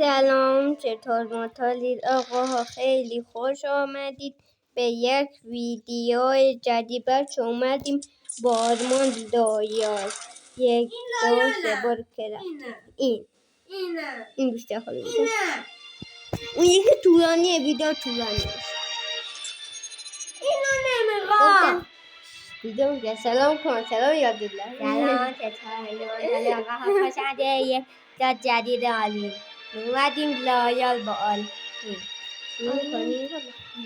سلام، چطور معطالید آقاها؟ خیلی خوش آمدید به یک ویدیو جدید. بچه اومدیم با آرمان دایار 1 2 3 بار که رفتیم. این بیشتر خالی میشه. اون یکی طولانیه، ویدیو طولانیه. اینو نمیخوام. ویدیو میگه سلام کن. سلام یاد دیدم. سلام، چطوری؟ آقاها خوش آمدید. یک داد جدید عالی. اومدیم لایال با آل.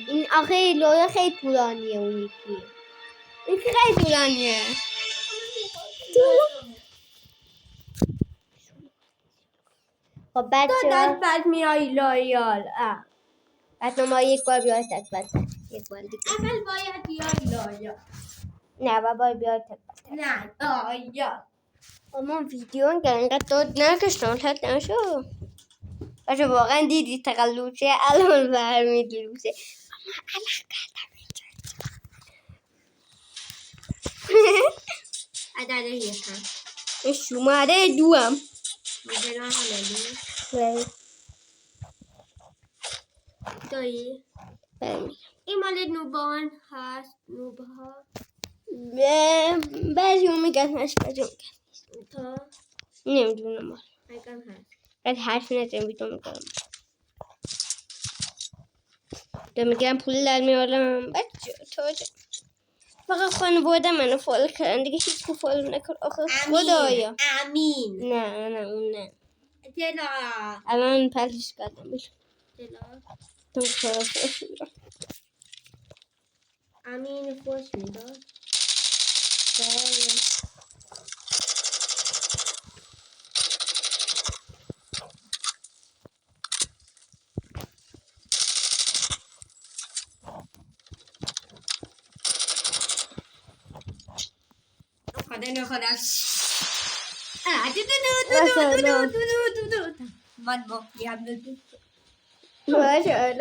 این آخه لایال خیلی طولانیه. اون یکی این خیلی طولانیه. خب بچه تو دست بعد میای لایال. بچه ما یک بار بیاید تکبت. یک بار دیگه اول باید بیای لایال. نه بابا بیاید تکبت. نه لایال. اما ویدیو اینقدر داد نکشتم تد نشو. بچه واقعا دیدی تقلوچه الان برمید لوچه. اما علق کردم عدد یکم. این شماره 2 هم مدل همه دو. دایی؟ این مال نوبان هست. نوبها بعضی هم میگن هست، بعضی هم میگن تا نمیدونم. میگم هست. بعد حرف نزن بیتون میگم تو میگم پول در میارم. بچه تازه فقط خانواده منو فالو کردن دیگه، هیچ که فالو نکن. آخه خدایا امین. نه اون نه. دلا الان پلش کردم بشو دلا تو خواهش میرم. امین خوش میداد. خدا نخواد. من مافیام دادم. باشه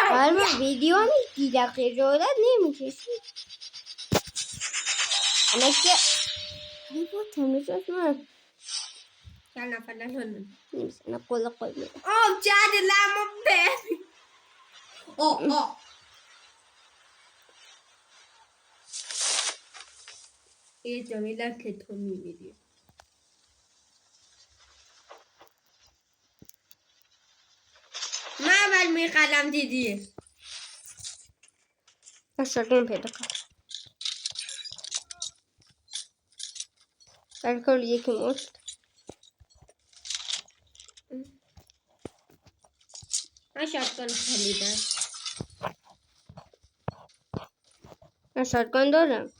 الان ویدیو میدی دقیقه جولت نمیکشی. اما که ای با تمیزش من چند نفر نشدن نیست. انا قول میده چند لامو به یه جمیله که تو میمیری. من اول میخلم دیدی اشترکم پیدا کن. الکل یکی مشت من شاتگان خریدم. من شاتگان دارم.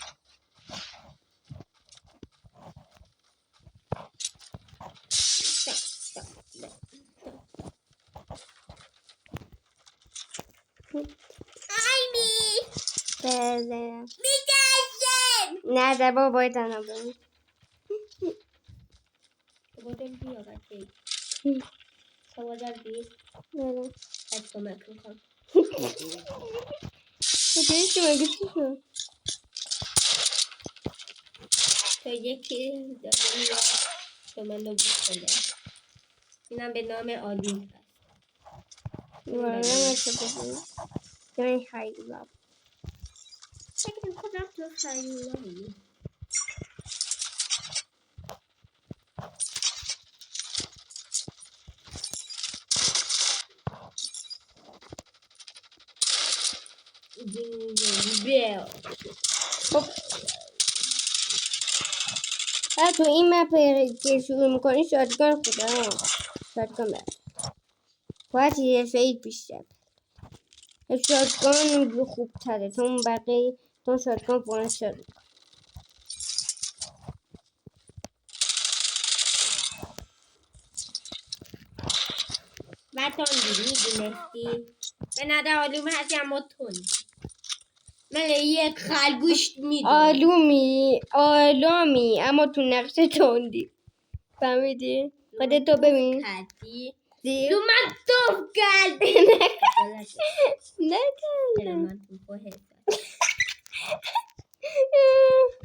بله نه در بابا باید تنها بریم. بودم بیا بچه سوادر بیست بله از کمک میکنم. بچه چی مگه چی شد؟ تو یکی داریم یا تو منو بکنه. اینم به نام آلو هست. والا مچه بزنیم این خیلی لاب فکر میکنم تو خیلی بیل. خب تو این مپ که شروع میکنی شاتگان خوبه. شاتگان برد باید یه فید بیشتر. شاتگان خوب تره چون بقیه تو شاتگان فوقا شد. من تندی میدونستی به نده آلومه هستی اما تند. من یک خرگوشت میدونم آلومی اما تو نقش تندی. فهمیدی؟ خودتو ببین کردی زیر تو من توف کردی نکردم. من توفو حسد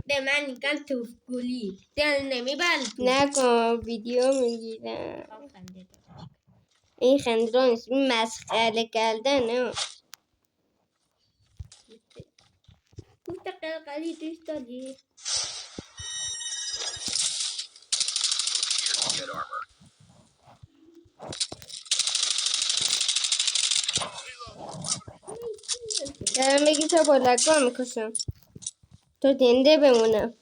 به من میگن توف گلی دل نمیبند نکن ویدیو میگیرم. این خندران نیست، این مسخره کردنه. گفت قلقلی دوست داری؟ دارم بگی تا با لگا میکشم تا زنده بمونم.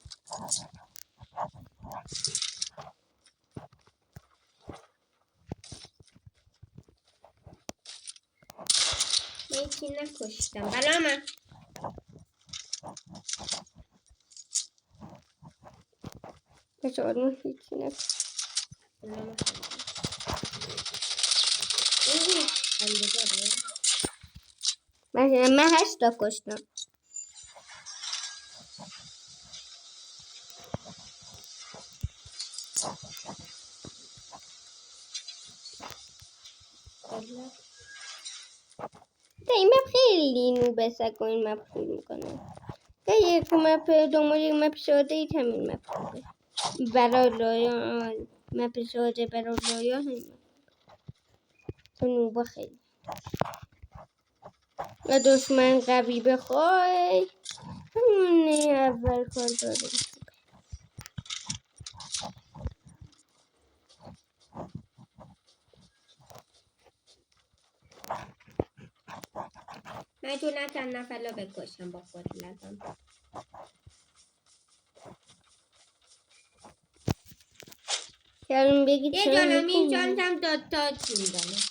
من یکی نکشتم بلا من بچه آدم هیچی نکن. بلا من خنده داره. من 8 تا کشتم. این مپ خیلی نوبه سگ و این مپ خیلی میکنه. یک مپ دنبال یک مپ ساده اید همین مپ خوبه برای لایا. مپ ساده برای لایا همین مپ تو نوبه خیلی و دشمن قوی بخوای همونه اول کار داره. من تو نه چند نفر رو بکشم با خود لازم یعنی بگید یه چرا جانم این میکنی؟ شانسم دوتا چون دارم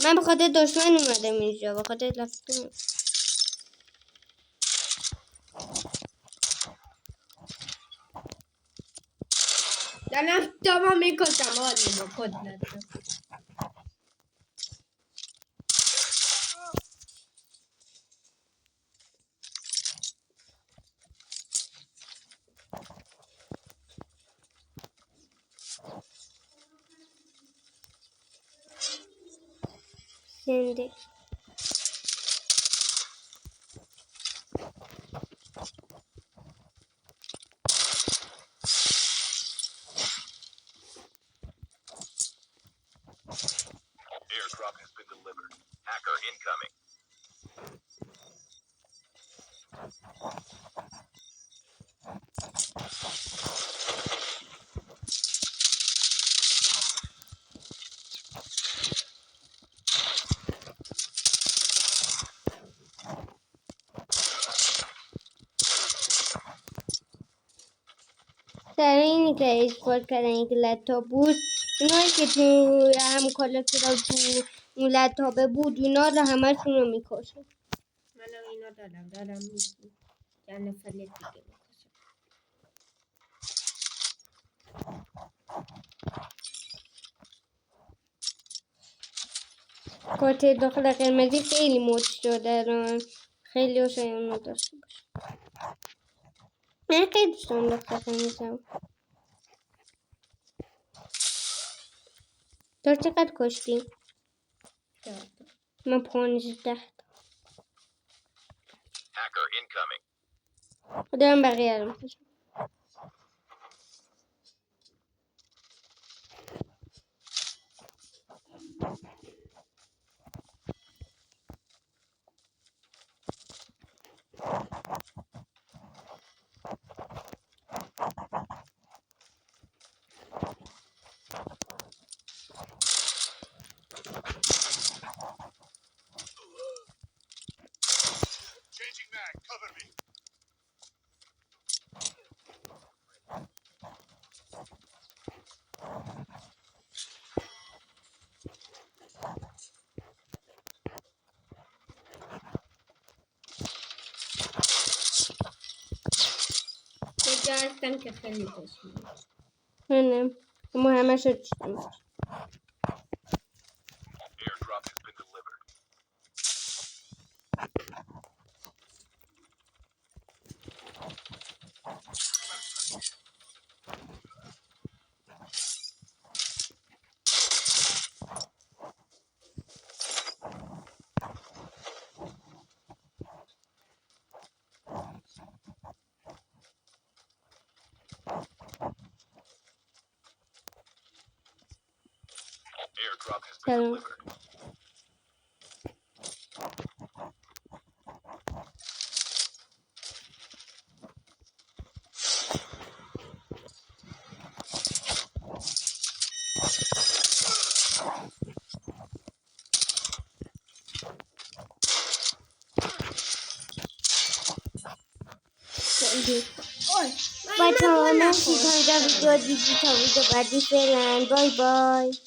من به خاطر دشمن اومدم اینجا به خاطر لفتون. دارم تمام میکشم آدمی با خود لازم زنده Airdrop has been delivered. Hacker incoming. سر اینی که ایسپورت کردن یک لپتاپ بود اونایی که تو هم کالاکتر تو اون لپتاپ بود اونا رو همشون رو میکشن. منم اینا دارم میگی چند نفر دیگه میکشم کارت داخل قرمزی خیلی مد شده خیلی ها شاید اونو داشته باشه. من خیلی دوست دارم داخل قرمزی. تو چقدر کشتی؟ من 15. Hacker incoming. دارم بقیه رو میکشم. Changing mag. Cover me. یه جا هستم که خیلی دشمن منم اما همه شد دوستم. Airdrop has been delivered. Airdrop has been سلام. delivered. بچه ها مرسی تا اینجا ویدیو دیدی تا ویدیو بعدی فعلا بای بای